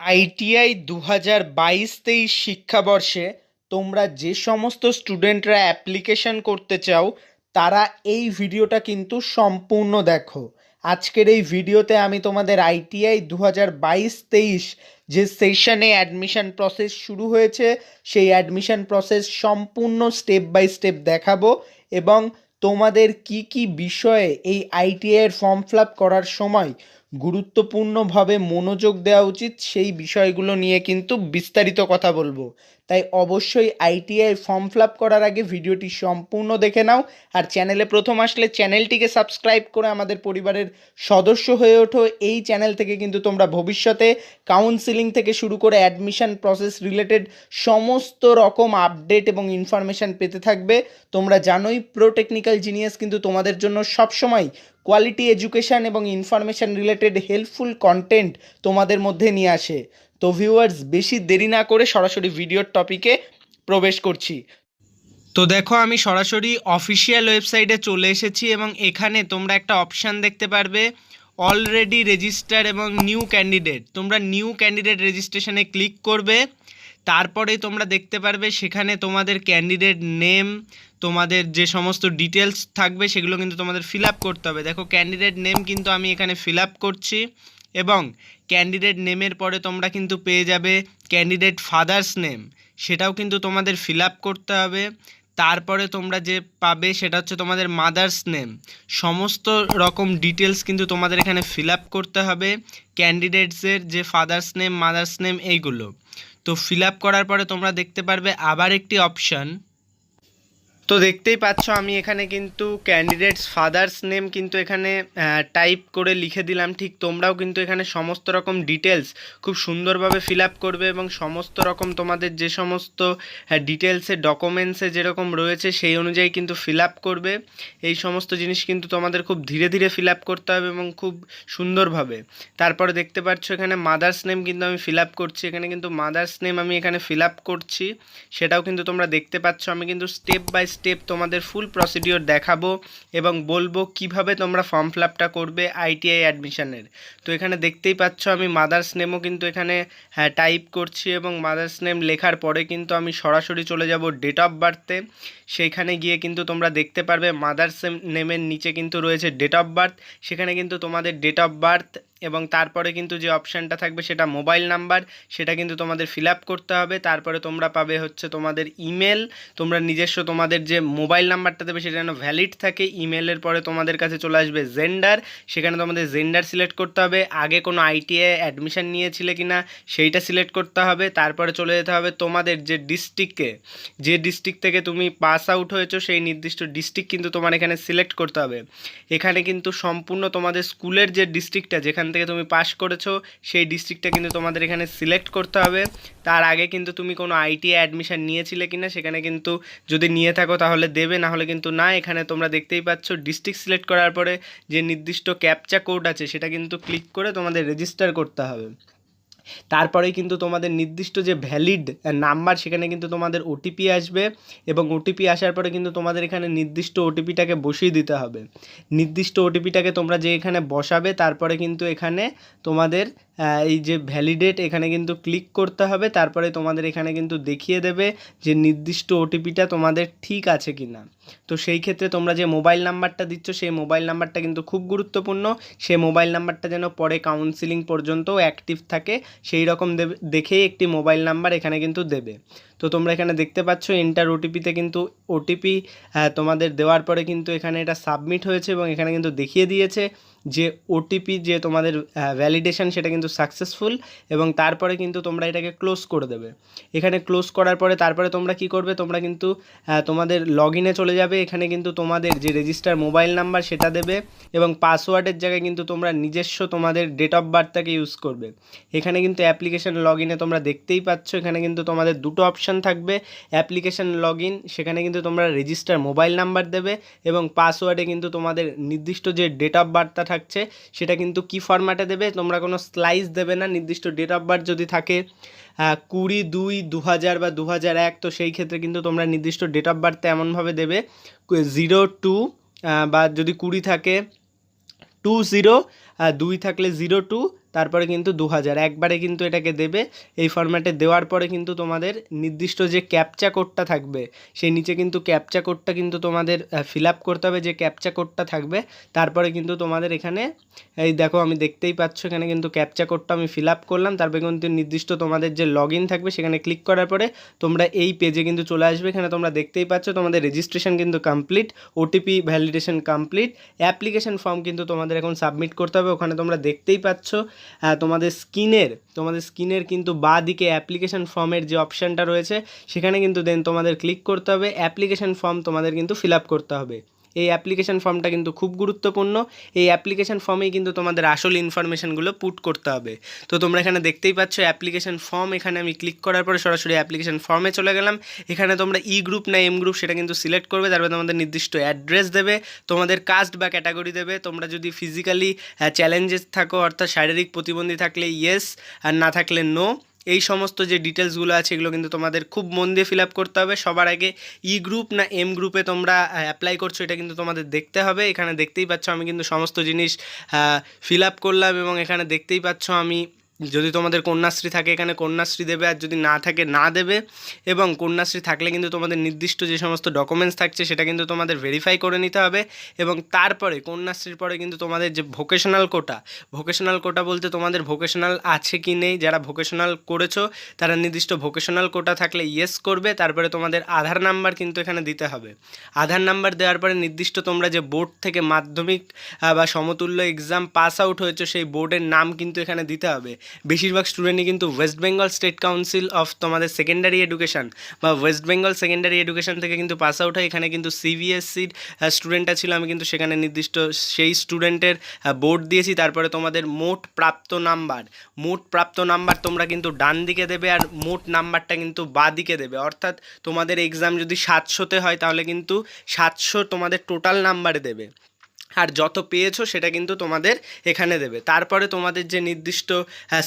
ITI 2022-23 শিক্ষাবর্ষে তোমরা যে সমস্ত স্টুডেন্টরা অ্যাপ্লিকেশন করতে চাও তারা এই ভিডিওটা কিন্তু সম্পূর্ণ দেখো। আজকের এই ভিডিওতে আমি তোমাদের ITI 2022-23 যে সেশনে অ্যাডমিশন প্রসেস শুরু হয়েছে সেই অ্যাডমিশন প্রসেস সম্পূর্ণ স্টেপ বাই স্টেপ দেখাবো এবং তোমাদের কি কি বিষয়ে এই ITI এর ফর্ম ফিল আপ করার সময় গুরুত্বপূর্ণভাবে মনোযোগ দেওয়া উচিত সেই বিষয়গুলো নিয়ে কিন্তু বিস্তারিত কথা বলবো। তাই অবশ্যই ITI ফর্ম ফিল আপ করার আগে ভিডিওটি সম্পূর্ণ দেখে নাও, আর চ্যানেলে প্রথম আসলে চ্যানেলটিকে সাবস্ক্রাইব করে আমাদের পরিবারের সদস্য হয়ে ওঠো। এই চ্যানেল থেকে কিন্তু তোমরা ভবিষ্যতে কাউন্সিলিং থেকে শুরু করে অ্যাডমিশন প্রসেস রিলেটেড সমস্ত রকম আপডেট এবং ইনফরমেশান পেতে থাকবে। তোমরা জানোই প্রোটেকনিক্যাল জিনিয়াস কিন্তু তোমাদের জন্য সবসময় কোয়ালিটি এডুকেশন এবং ইনফরমেশান রিলেটেড হেল্পফুল কন্টেন্ট তোমাদের মধ্যে নিয়ে আসে। তো ভিউয়ার্স, বেশি দেরি না করে সরাসরি ভিডিওর টপিকে প্রবেশ করছি। তো দেখো, আমি সরাসরি অফিসিয়াল ওয়েবসাইটে চলে এসেছি এবং এখানে তোমরা একটা অপশান দেখতে পারবে অলরেডি রেজিস্টার এবং নিউ ক্যান্ডিডেট। তোমরা নিউ ক্যান্ডিডেট রেজিস্ট্রেশনে ক্লিক করবে, তারপরে তোমরা দেখতে পারবে সেখানে তোমাদের ক্যান্ডিডেট নেম, তোমাদের যে সমস্ত ডিটেলস থাকবে সেগুলো কিন্তু তোমাদের ফিল আপ করতে হবে। দেখো, ক্যান্ডিডেট নেম কিন্তু আমি এখানে ফিল আপ করছি এবং ক্যান্ডিডেট নেমের পরে তোমরা কিন্তু পেয়ে যাবে ক্যান্ডিডেট ফাদার্স নেম, সেটাও কিন্তু তোমাদের ফিল আপ করতে হবে। তারপরে তোমরা যে পাবে সেটা হচ্ছে তোমাদের মাদার্স নেম। সমস্ত রকম ডিটেলস কিন্তু তোমাদের এখানে ফিল আপ করতে হবে, ক্যান্ডিডেটসের যে ফাদার্স নেম, মাদার্স নেম, এইগুলো। তো ফিল আপ করার পরে তোমরা দেখতে পারবে আবার একটি অপশান। তো দেখতেই পাচ্ছ আমি এখানে কিন্তু ক্যান্ডিডেটস ফাদার্স নেম কিন্তু এখানে টাইপ করে লিখে দিলাম। ঠিক তোমরাও কিন্তু এখানে সমস্ত রকম ডিটেলস খুব সুন্দরভাবে ফিল আপ করবে এবং সমস্ত রকম তোমাদের যে সমস্ত ডিটেলসে ডকুমেন্টসে যেরকম রয়েছে সেই অনুযায়ী কিন্তু ফিল আপ করবে। এই সমস্ত জিনিস কিন্তু তোমাদের খুব ধীরে ধীরে ফিল আপ করতে হবে এবং খুব সুন্দরভাবে। তারপরে দেখতে পাচ্ছ এখানে মাদার্স নেম কিন্তু আমি ফিল আপ করছি। এখানে কিন্তু মাদার্স নেম আমি এখানে ফিল আপ করছি, সেটাও কিন্তু তোমরা দেখতে পাচ্ছ। আমি কিন্তু স্টেপ বাই স্টেপ তোমাদের ফুল প্রসিডিওর দেখাবো এবং বলবো কিভাবে তোমরা ফর্ম ফিল আপটা করবে ITI অ্যাডমিশনের। তো এখানে দেখতেই পাচ্ছ আমি মাদার্স নেমও কিন্তু এখানে টাইপ করছি এবং মাদার্স নেম লেখার পরে কিন্তু আমি সরাসরি চলে যাব ডেট অফ বার্থে। সেইখানে গিয়ে কিন্তু তোমরা দেখতে পারবে মাদার্স নেমের নিচে কিন্তু রয়েছে ডেট অফ বার্থ, সেখানে কিন্তু তোমাদের ডেট অফ বার্থ এবং তারপরে কিন্তু যে অপশানটা থাকবে সেটা মোবাইল নাম্বার, সেটা কিন্তু তোমাদের ফিল আপ করতে হবে। তারপরে তোমরা পাবে হচ্ছে তোমাদের ইমেল। তোমরা নিজস্ব তোমাদের যে মোবাইল নাম্বারটা দেবে সেটা যেন ভ্যালিড থাকে। ইমেলের পরে তোমাদের কাছে চলে আসবে জেন্ডার, সেখানে তোমাদের জেন্ডার সিলেক্ট করতে হবে। আগে কোনো ITI অ্যাডমিশান নিয়েছিলে কি না সেইটা সিলেক্ট করতে হবে। তারপরে চলে যেতে হবে তোমাদের যে ডিস্ট্রিক্টে, যে ডিস্ট্রিক্ট থেকে তুমি পাস আউট হয়েছো সেই নির্দিষ্ট ডিস্ট্রিক্ট কিন্তু তোমার এখানে সিলেক্ট করতে হবে। এখানে কিন্তু সম্পূর্ণ তোমাদের স্কুলের যে ডিস্ট্রিক্টটা যেখান থেকে তুমি পাস করেছো সেই ডিস্ট্রিক্টটা কিন্তু তোমাদের এখানে সিলেক্ট করতে হবে। তার আগে কিন্তু তুমি কোনো ITI অ্যাডমিশান নিয়েছিলে কি না সেখানে কিন্তু যদি নিয়ে থাকো তাহলে দেবে, না হলে কিন্তু না। এখানে তোমরা দেখতেই পাচ্ছ ডিস্ট্রিক্ট সিলেক্ট করার পরে যে নির্দিষ্ট ক্যাপচা কোড আছে সেটা কিন্তু ক্লিক করে তোমাদের রেজিস্টার করতে হবে। তারপরেই কিন্তু তোমাদের নির্দিষ্ট যে ভ্যালিড নাম্বার সেখানে কিন্তু তোমাদের OTP আসবে এবং OTP আসার পরে কিন্তু তোমাদের এখানে নির্দিষ্ট OTPটাকে বসিয়ে দিতে হবে। নির্দিষ্ট OTPটাকে তোমরা যে এখানে বসাবে তারপরে কিন্তু এখানে তোমাদের এই যে ভ্যালিডেট এখানে কিন্তু ক্লিক করতে হবে। তারপরে তোমাদের এখানে কিন্তু দেখিয়ে দেবে যে নির্দিষ্ট OTPটা তোমাদের ঠিক আছে কি না। তো সেই ক্ষেত্রে তোমরা যে মোবাইল নাম্বারটা দিচ্ছ সেই মোবাইল নাম্বারটা কিন্তু খুব গুরুত্বপূর্ণ। সেই মোবাইল নাম্বারটা যেন পরে কাউন্সিলিং পর্যন্ত অ্যাক্টিভ থাকে সেই রকম দেখেই একটি মোবাইল নাম্বার এখানে কিন্তু দেবে। তো তোমরা এখানে দেখতে পাচ্ছ এন্টার OTPতে কিন্তু OTP তোমাদের দেওয়ার পরে কিন্তু এখানে এটা সাবমিট হয়েছে এবং এখানে কিন্তু দেখিয়ে দিয়েছে যে OTP যে তোমাদের ভ্যালিডেশন সেটা কিন্তু সাকসেসফুল এবং তারপরে কিন্তু তোমরা এটাকে ক্লোজ করে দেবে। এখানে ক্লোজ করার পরে তারপরে তোমরা কি করবে, তোমরা কিন্তু তোমাদের লগ ইনে চলে যাবে। এখানে কিন্তু তোমাদের যে রেজিস্টার মোবাইল নাম্বার সেটা দেবে এবং পাসওয়ার্ডের জায়গায় কিন্তু তোমরা নিজস্ব তোমাদের ডেট অফ বার্থটাকে ইউজ করবে। এখানে কিন্তু অ্যাপ্লিকেশান লগ ইনে তোমরা দেখতেই পাচ্ছ এখানে কিন্তু তোমাদের দুটো অপশান থাকবে। অ্যাপ্লিকেশান লগ ইন, সেখানে কিন্তু তোমরা রেজিস্টার মোবাইল নাম্বার দেবে এবং পাসওয়ার্ডে কিন্তু তোমাদের নির্দিষ্ট যে ডেট অফ বার্থটা থাকছে সেটা কিন্তু কি ফরম্যাটে দেবে, তোমরা কোনো স্লাইস দেবে না। নির্দিষ্ট ডেট অফ বার্থ যদি থাকে 20/2/2000 বা 2001, তো সেই ক্ষেত্রে কিন্তু তোমরা নির্দিষ্ট ডেট অফ বার্থে এমনভাবে দেবে 02 বা যদি 20 থাকে 20, 2 থাকলে 02, তারপরে কিন্তু 2000 একবারে কিন্তু এটাকে দেবে। এই ফরম্যাটে দেওয়ার পরে কিন্তু তোমাদের নির্দিষ্ট যে ক্যাপচা কোডটা থাকবে সেই নিচে কিন্তু ক্যাপচা কোডটা কিন্তু তোমাদের ফিল আপ করতে হবে, যে ক্যাপচা কোডটা থাকবে। তারপরে কিন্তু তোমাদের এখানে এই দেখো আমি দেখতেই পাচ্ছ এখানে কিন্তু ক্যাপচা কোডটা আমি ফিল আপ করলাম। তারপরে কিন্তু নির্দিষ্ট তোমাদের যে লগ ইন থাকবে সেখানে ক্লিক করার পরে তোমরা এই পেজে কিন্তু চলে আসবে। এখানে তোমরা দেখতেই পাচ্ছ তোমাদের রেজিস্ট্রেশন কিন্তু complete, OTP validation complete, application form কিন্তু তোমাদের এখন সাবমিট করতে হবে। ওখানে তোমরা দেখতেই পাচ্ছ তোমাদের স্ক্রিনের কিন্তু বাঁ দিকে অ্যাপ্লিকেশন ফর্মের যে অপশানটা রয়েছে সেখানে কিন্তু দেন তোমাদের ক্লিক করতে হবে, অ্যাপ্লিকেশন ফর্ম তোমাদের কিন্তু ফিল আপ করতে হবে। এই অ্যাপ্লিকেশন ফর্মটা কিন্তু খুব গুরুত্বপূর্ণ। এই অ্যাপ্লিকেশন ফর্মেই কিন্তু তোমাদের আসল ইনফরমেশানগুলো পুট করতে হবে। তো তোমরা এখানে দেখতেই পাচ্ছ অ্যাপ্লিকেশন ফর্ম, এখানে আমি ক্লিক করার পরে সরাসরি অ্যাপ্লিকেশন ফর্মে চলে গেলাম। এখানে তোমরা ই গ্রুপ না এম গ্রুপ সেটা কিন্তু সিলেক্ট করবে। তারপরে তোমাদের নির্দিষ্ট অ্যাড্রেস দেবে, তোমাদের কাস্ট বা ক্যাটাগরি দেবে। তোমরা যদি ফিজিক্যালি চ্যালেঞ্জেস থাকো অর্থাৎ শারীরিক প্রতিবন্ধী থাকলে ইয়েস, আর না থাকলে নো। এই সমস্ত যে ডিটেলসগুলো আছে এগুলো কিন্তু তোমাদের খুব মন দিয়ে ফিল আপ করতে হবে। সবার আগে ই গ্রুপ না এম গ্রুপে তোমরা অ্যাপ্লাই করছো এটা কিন্তু তোমাদের দেখতে হবে। এখানে দেখতেই পাচ্ছ আমি কিন্তু সমস্ত জিনিস ফিল আপ করলাম এবং এখানে দেখতেই পাচ্ছ আমি যদি তোমাদের কন্যাশ্রী থাকে এখানে কন্যাশ্রী দেবে, আর যদি না থাকে না দেবে। এবং কন্যাশ্রী থাকলে কিন্তু তোমাদের নির্দিষ্ট যে সমস্ত ডকুমেন্টস থাকছে সেটা কিন্তু তোমাদের ভেরিফাই করে নিতে হবে। এবং তারপরে কন্যাশ্রীর পরে কিন্তু তোমাদের যে ভোকেশনাল কোটা বলতে তোমাদের ভোকেশনাল আছে কি নেই, যারা ভোকেশনাল করেছো তারা নির্দিষ্ট ভোকেশনাল কোটা থাকলে ইয়েস করবে। তারপরে তোমাদের আধার নাম্বার কিন্তু এখানে দিতে হবে। আধার নাম্বার দেওয়ার পরে নির্দিষ্ট তোমরা যে বোর্ড থেকে মাধ্যমিক বা সমতুল্য এক্সাম পাস আউট হয়েছো সেই বোর্ডের নাম কিন্তু এখানে দিতে হবে। বেশিরভাগ স্টুডেন্টই কিন্তু West Bengal state council of তোমাদের সেকেন্ডারি এডুকেশন বা ওয়েস্ট বেঙ্গল সেকেন্ডারি এডুকেশন থেকে কিন্তু পাস আউট হয়। এখানে কিন্তু সিবিএসসির স্টুডেন্টটা ছিল, আমি কিন্তু সেখানে নির্দিষ্ট সেই স্টুডেন্টের বোর্ড দিয়েছি। তারপরে তোমাদের মোট প্রাপ্ত নাম্বার তোমরা কিন্তু ডান দিকে দেবে, আর মোট নাম্বারটা কিন্তু বাঁ দিকে দেবে। অর্থাৎ তোমাদের এক্সাম যদি 700-তে হয় তাহলে কিন্তু 700 তোমাদের টোটাল নাম্বারে দেবে, আর যত পেয়েছো সেটা কিন্তু তোমাদের এখানে দেবে। তারপরে তোমাদের যে নির্দিষ্ট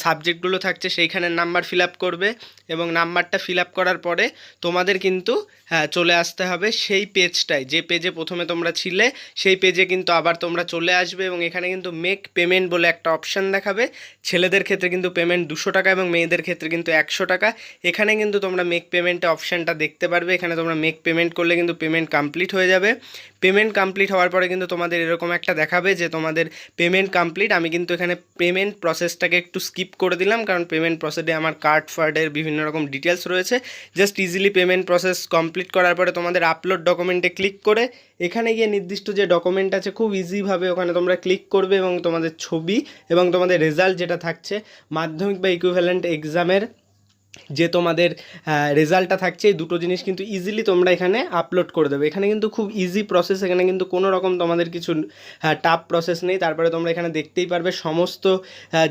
সাবজেক্টগুলো থাকছে সেইখানের নাম্বার ফিল আপ করবে এবং নাম্বারটা ফিল আপ করার পরে তোমাদের কিন্তু চলে আসতে হবে সেই পেজটায়, যে পেজে প্রথমে তোমরা ছিলে সেই পেজে কিন্তু আবার তোমরা চলে আসবে। এবং এখানে কিন্তু মেক পেমেন্ট বলে একটা অপশান দেখাবে। ছেলেদের ক্ষেত্রে কিন্তু পেমেন্ট 200 টাকা এবং মেয়েদের ক্ষেত্রে কিন্তু 100 টাকা। এখানে কিন্তু তোমরা মেক পেমেন্টে অপশানটা দেখতে পারবে। এখানে তোমরা মেক পেমেন্ট করলে কিন্তু পেমেন্ট কমপ্লিট হয়ে যাবে। পেমেন্ট কমপ্লিট হওয়ার পরে কিন্তু তোমাদের এরকম একটা দেখাবে যে তোমাদের পেমেন্ট কমপ্লিট। আমি কিন্তু এখানে পেমেন্ট প্রসেসটাকে একটু স্কিপ করে দিলাম, কারণ পেমেন্ট প্রসেসে আমার কার্ড ফার্ডের বিভিন্ন রকম ডিটেলস রয়েছে। Just easily payment process complete করার পরে তোমাদের আপলোড ডকুমেন্টে ক্লিক করে এখানে গিয়ে নির্দিষ্ট যে ডকুমেন্ট আছে খুব ইজিভাবে ওখানে তোমরা ক্লিক করবে এবং তোমাদের ছবি এবং তোমাদের রেজাল্ট যেটা থাকছে মাধ্যমিক বা ইকুইভ্যালেন্ট এক্সামের যে তোমাদের রেজাল্টটা থাকছে এই দুটো জিনিস কিন্তু ইজিলি তোমরা এখানে আপলোড করে দেবে। এখানে কিন্তু খুব ইজি প্রসেস, এখানে কিন্তু কোনো রকম তোমাদের কিছু টাফ প্রসেস নেই। তারপরে তোমরা এখানে দেখতেই পারবে সমস্ত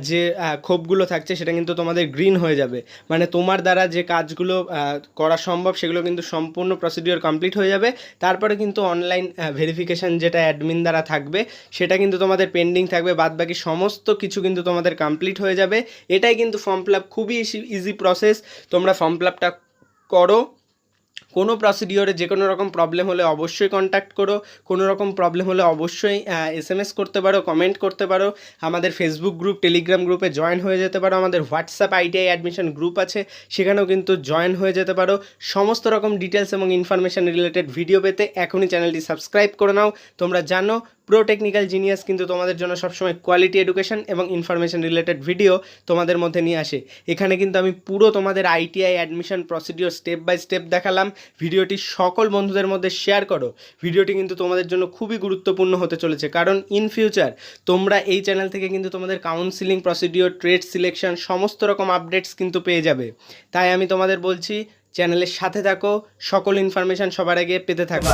যে ক্ষোভগুলো থাকছে সেটা কিন্তু তোমাদের গ্রিন হয়ে যাবে, মানে তোমার দ্বারা যে কাজগুলো করা সম্ভব সেগুলো কিন্তু সম্পূর্ণ প্রসিডিওর কমপ্লিট হয়ে যাবে। তারপরে কিন্তু অনলাইন ভেরিফিকেশান যেটা অ্যাডমিন দ্বারা থাকবে সেটা কিন্তু তোমাদের পেন্ডিং থাকবে, বাদবাকি সমস্ত কিছু কিন্তু তোমাদের কমপ্লিট হয়ে যাবে। এটাই কিন্তু ফর্ম ফিল আপ, খুবই ইজি প্রসেস। তোমরা ফর্ম ফিল আপটা করো। কোনো প্রসিডিওরে যে কোনো রকম প্রবলেম হলে অবশ্যই কন্ট্যাক্ট করো। কোনো রকম প্রবলেম হলে অবশ্যই SMS করতে পারো, কমেন্ট করতে পারো। আমাদের ফেসবুক গ্রুপ, টেলিগ্রাম গ্রুপে জয়েন হয়ে যেতে পারো। আমাদের হোয়াটসঅ্যাপ ITI অ্যাডমিশন গ্রুপ আছে, সেখানেও কিন্তু জয়েন হয়ে যেতে পারো। সমস্ত রকম ডিটেলস এবং ইনফরমেশান রিলেটেড ভিডিও পেতে এখনই চ্যানেলটি সাবস্ক্রাইব করে নাও। তোমরা জানো প্রো টেকনিক্যাল জিনিয়াস কিন্তু তোমাদের জন্য সবসময় কোয়ালিটি এডুকেশন এবং ইনফরমেশান রিলেটেড ভিডিও তোমাদের মধ্যে নিয়ে আসে। এখানে কিন্তু আমি পুরো তোমাদের ITI admission procedure step by step দেখালাম। ভিডিওটি সকল বন্ধুদের মধ্যে শেয়ার করো। ভিডিওটি কিন্তু তোমাদের জন্য খুবই গুরুত্বপূর্ণ হতে চলেছে, কারণ ইন ফিউচার তোমরা এই চ্যানেল থেকে কিন্তু তোমাদের কাউন্সিলিং প্রসিডিওর, ট্রেড সিলেকশন সমস্ত রকম আপডেটস কিন্তু পেয়ে যাবে। তাই আমি তোমাদের বলছি চ্যানেলের সাথে থাকো, সকল ইনফরমেশান সবার আগে পেতে থাকো।